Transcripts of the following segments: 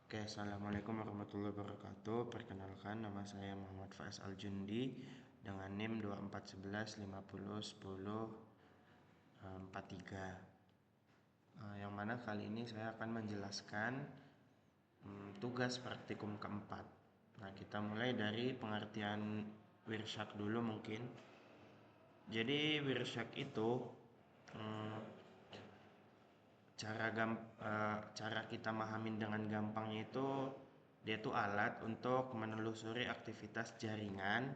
Oke, assalamualaikum warahmatullahi wabarakatuh. Perkenalkan, nama saya Muhammad Faiz Aljundi dengan NIM 2411501043. Yang mana kali ini saya akan menjelaskan tugas praktikum keempat. Nah, kita mulai dari pengertian Wirsyak dulu mungkin. Jadi Wirsyak itu mm, cara kita mahamin dengan gampangnya itu dia tuh alat untuk menelusuri aktivitas jaringan,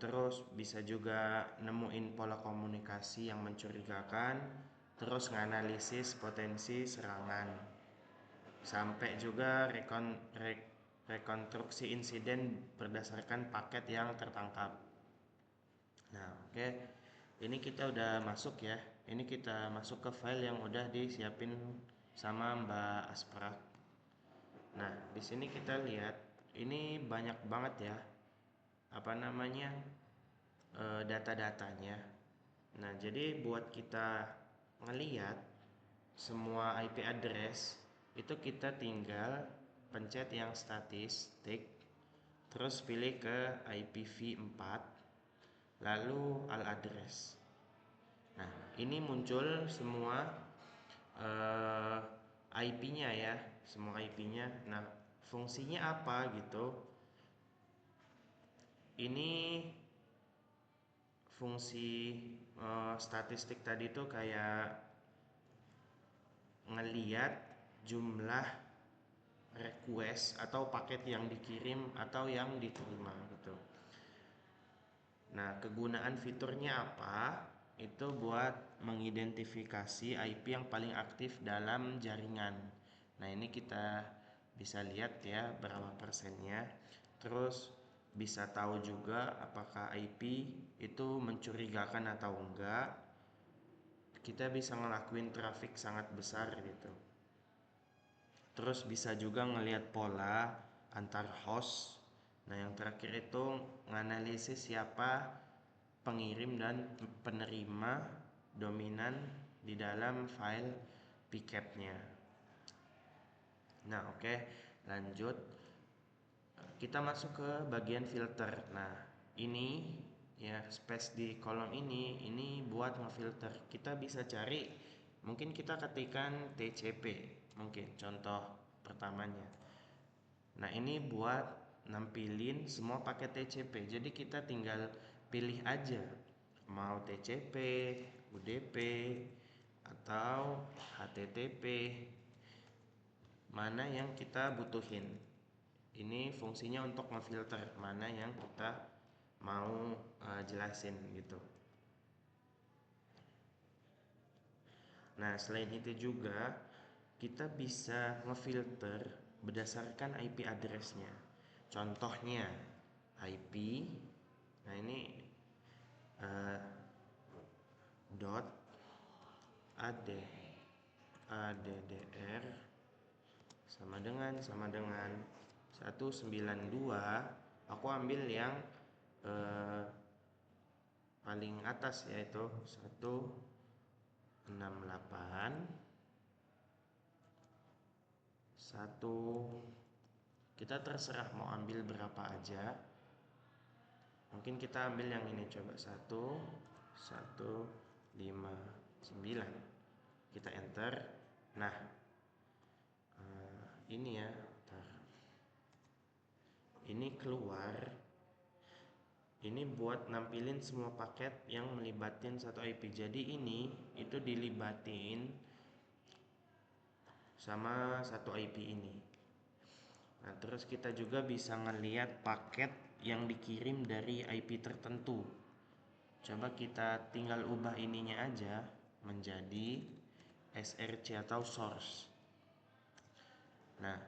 terus bisa juga nemuin pola komunikasi yang mencurigakan, terus nganalisis potensi serangan, sampai juga rekonstruksi insiden berdasarkan paket yang tertangkap. Nah, oke. Ini kita udah masuk ya. Ini kita masuk ke file yang udah disiapin sama Mbak Aspra. Nah, di sini kita lihat ini banyak banget ya. Apa namanya? Data-datanya. Nah, jadi buat kita ngeliat semua IP address itu kita tinggal pencet yang statistik, terus pilih ke IPv4, lalu all address. Nah, ini muncul semua IP-nya ya, semua IP-nya. Nah, fungsinya apa gitu? Ini fungsi statistik tadi tuh kayak ngeliat jumlah request atau paket yang dikirim atau yang diterima gitu. Nah, kegunaan fiturnya apa? Itu buat mengidentifikasi IP yang paling aktif dalam jaringan. Nah, ini kita bisa lihat ya berapa persennya. Terus bisa tahu juga apakah IP itu mencurigakan atau enggak. Kita bisa ngelakuin traffic sangat besar gitu. Terus bisa juga ngelihat pola antar host. Nah, yang terakhir itu nganalisis siapa pengirim dan penerima dominan di dalam file pcap-nya. Nah, oke, lanjut. Kita masuk ke bagian filter. Nah, ini ya space di kolom ini buat ngefilter. Kita bisa cari, mungkin kita ketikkan TCP, mungkin contoh pertamanya. Nah, ini buat nampilin semua paket TCP. Jadi kita tinggal pilih aja mau TCP, UDP, atau HTTP, mana yang kita butuhin. Ini fungsinya untuk ngefilter mana yang kita mau jelasin gitu. Nah, selain itu juga kita bisa ngefilter berdasarkan IP addressnya. Contohnya IP, nah ini uh, dot addr sama dengan 192. Aku ambil yang paling atas yaitu 168 1. Kita terserah mau ambil berapa aja. Mungkin kita ambil yang ini, coba 1159. Kita enter. Nah, ini ya, ini keluar. Ini buat nampilin semua paket yang melibatin satu IP. Jadi ini itu dilibatin sama satu IP ini. Nah, terus kita juga bisa ngelihat paket yang dikirim dari IP tertentu. Coba kita tinggal ubah ininya aja menjadi SRC atau source. Nah,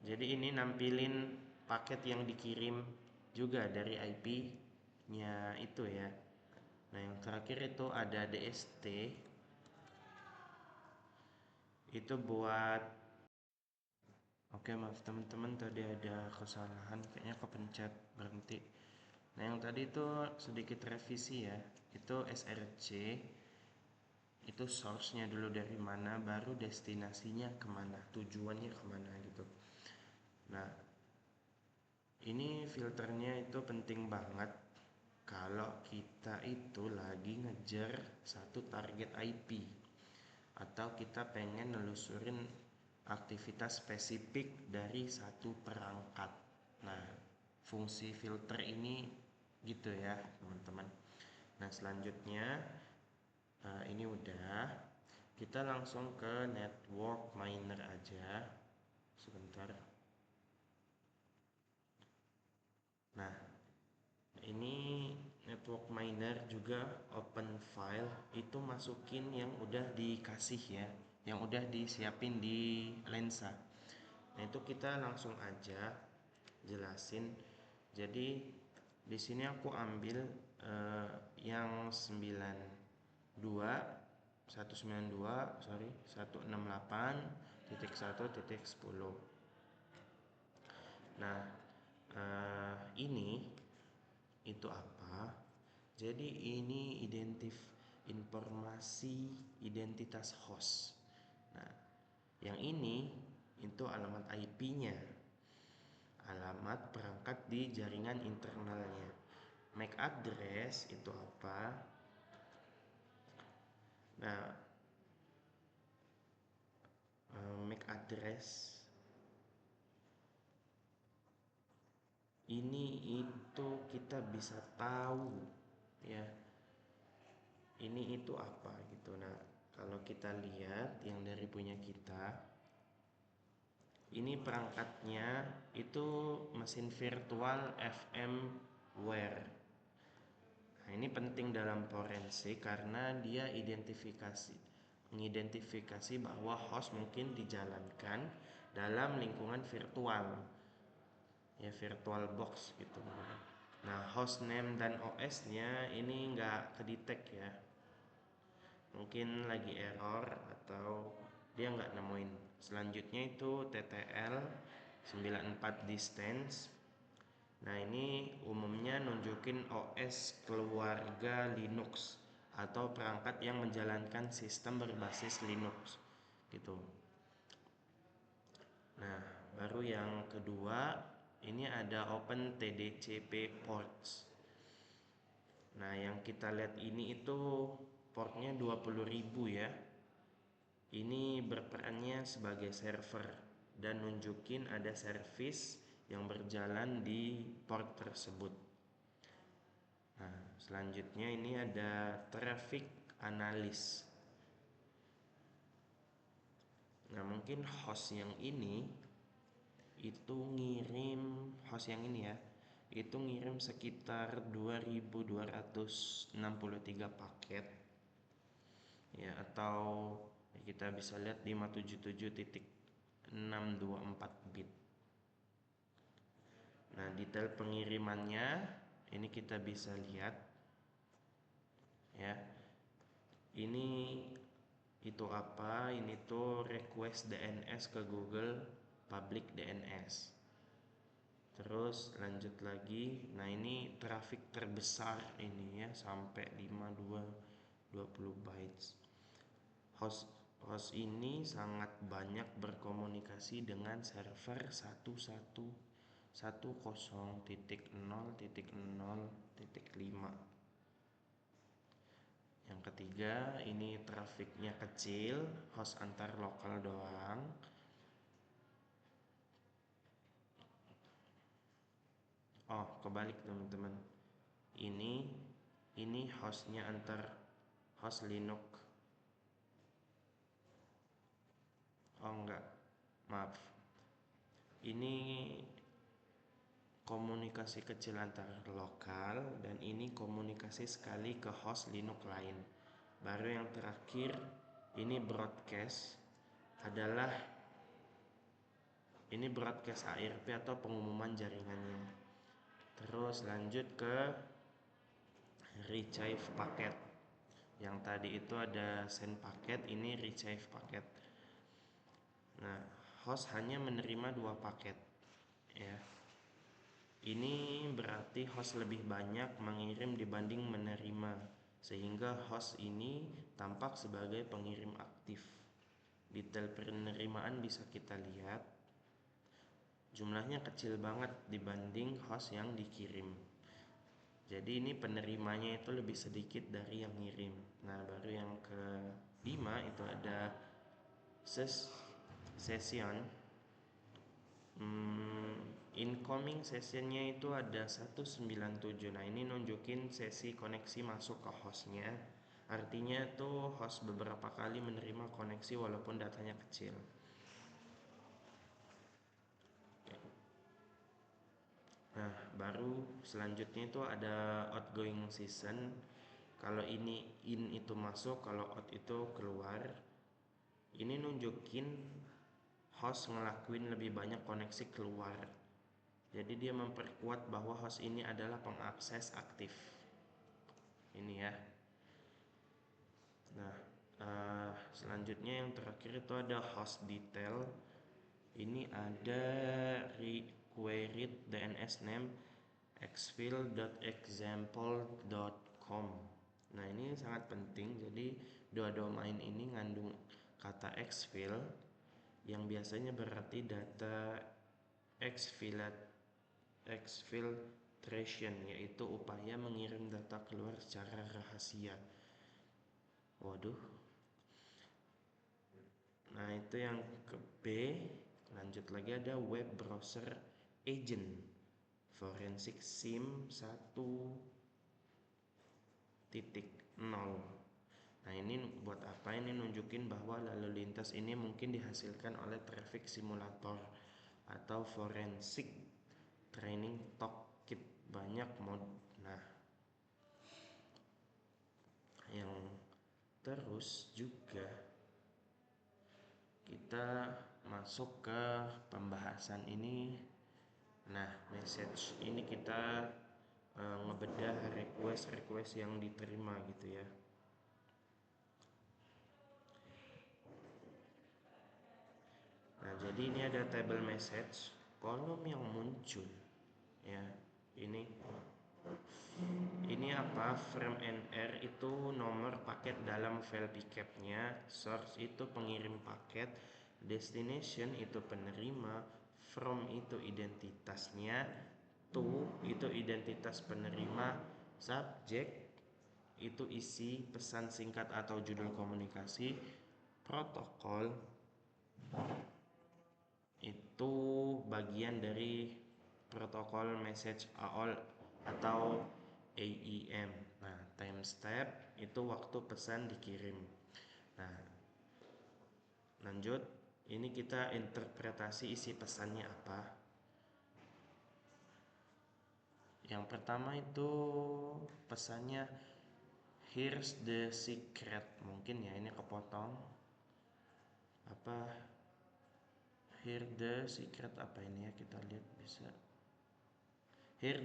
jadi ini nampilin paket yang dikirim juga dari IP-nya itu ya. Nah, yang terakhir itu ada DST. Itu buat, oke, maaf teman-teman, tadi ada kesalahan, kayaknya kepencet berhenti. Nah, yang tadi itu sedikit revisi ya. Itu SRC Itu source-nya dulu dari mana, baru destinasinya kemana, tujuannya kemana gitu. Nah, ini filternya itu penting banget kalau kita itu lagi ngejar satu target IP atau kita pengen nelusurin aktivitas spesifik dari satu perangkat. Nah, fungsi filter ini gitu ya teman-teman. Nah, selanjutnya ini udah, kita langsung ke network miner aja sebentar. Nah, ini network miner juga open file, itu masukin yang udah dikasih ya, yang udah disiapin di lensa. Nah, itu kita langsung aja jelasin. Jadi di sini aku ambil yang 168.168.1.10. Nah, ini itu apa? Jadi ini informasi identitas host. Nah, yang ini itu alamat IP-nya, alamat perangkat di jaringan internalnya. MAC address itu apa? Nah, MAC address ini itu kita bisa tahu ya, ini itu apa gitu. Nah, kalau kita lihat yang dari punya kita, ini perangkatnya itu mesin virtual VMware. Nah, ini penting dalam forensik karena dia mengidentifikasi bahwa host mungkin dijalankan dalam lingkungan virtual, ya virtual box gitu. Nah, hostname dan OS-nya ini nggak kedetek ya, mungkin lagi error atau dia nggak nemuin. Selanjutnya itu TTL 94 distance. Nah, ini umumnya nunjukin OS keluarga Linux atau perangkat yang menjalankan sistem berbasis Linux gitu. Nah, baru yang kedua, ini ada OpenTDCP ports. Nah, yang kita lihat ini itu portnya 20.000 ya. Ini berperannya sebagai server dan nunjukin ada service yang berjalan di port tersebut. Nah, selanjutnya ini ada traffic analyst. Nah, mungkin host yang ini itu ngirim, host yang ini ya, itu ngirim sekitar 2263 paket ya, atau kita bisa lihat 577.624 bit. Nah, detail pengirimannya ini kita bisa lihat ya. Ini itu apa? Ini tuh request DNS ke Google public DNS. Terus lanjut lagi. Nah, ini traffic terbesar ini ya, sampai 20 bytes. Host ini sangat banyak berkomunikasi dengan server 110.0.0.5. Yang ketiga, ini trafiknya kecil, host antar lokal doang. Oh, kebalik teman-teman. Ini hostnya antar host Linux. Oh enggak, maaf. Ini komunikasi kecil antar lokal, dan ini komunikasi sekali ke host Linux lain. Baru yang terakhir, ini broadcast adalah ini broadcast ARP atau pengumuman jaringannya. Terus lanjut ke retrieve paket. Yang tadi itu ada send paket, ini retrieve paket. Nah, host hanya menerima 2 paket ya. Ini berarti host lebih banyak mengirim dibanding menerima. sehingga host ini tampak sebagai pengirim aktif. Detail penerimaan bisa kita lihat, jumlahnya kecil banget dibanding host yang dikirim. Jadi ini penerimanya itu lebih sedikit dari yang ngirim. Nah, baru yang kelima itu ada session. Incoming sessionnya itu ada 197. Nah, ini nunjukin sesi koneksi masuk ke hostnya. Artinya tuh host beberapa kali menerima koneksi walaupun datanya kecil. Nah, baru selanjutnya itu ada outgoing session. Kalau ini in itu masuk, kalau out itu keluar. Ini nunjukin host ngelakuin lebih banyak koneksi keluar. Jadi dia memperkuat bahwa host ini adalah pengakses aktif. Ini ya. Nah, selanjutnya yang terakhir itu ada host detail. Ini ada requeried DNS name exfil.example.com. Nah, ini sangat penting. Jadi dua domain ini ngandung kata exfil yang biasanya berarti data exfiltration, yaitu upaya mengirim data keluar secara rahasia. Waduh. Nah, itu yang ke B. Lanjut lagi ada web browser agent forensic SIM 1.0. Nah, ini buat apa? Ini nunjukin bahwa lalu lintas ini mungkin dihasilkan oleh traffic simulator atau forensic training toolkit, banyak mod. Nah, yang terus juga kita masuk ke pembahasan ini. Nah, message ini kita ngebedah request yang diterima gitu ya. Nah, jadi ini ada table message, kolom yang muncul ya. Ini apa? Frame NR itu nomor paket dalam file pcap-nya, source itu pengirim paket, destination itu penerima, from itu identitasnya, to itu identitas penerima, subject itu isi pesan singkat atau judul komunikasi, protokol itu bagian dari protokol message AOL atau AEM. Nah, timestamp itu waktu pesan dikirim. Nah, lanjut, ini kita interpretasi isi pesannya apa. Yang pertama itu pesannya here's the secret. Mungkin ya ini kepotong. Apa here the secret apa ini ya, kita lihat bisa. Here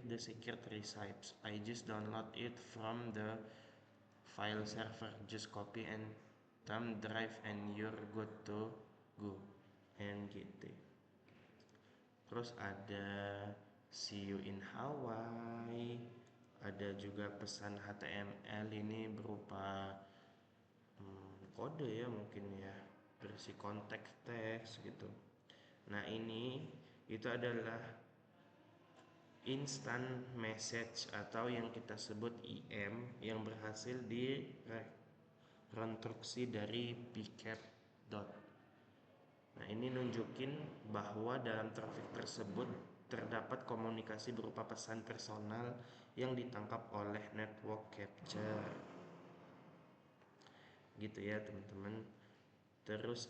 the secret resides. I just download it from the file server. Just copy and thumb drive and you're good to go. And gitu. Terus ada see you in Hawaii. Ada juga pesan HTML, ini berupa kode ya mungkin ya, berisi konteks teks gitu. Nah, ini itu adalah instant message atau yang kita sebut IM yang berhasil direkonstruksi dari pcap. Nah, ini nunjukin bahwa dalam traffic tersebut terdapat komunikasi berupa pesan personal yang ditangkap oleh network capture. Gitu ya, teman-teman. Terus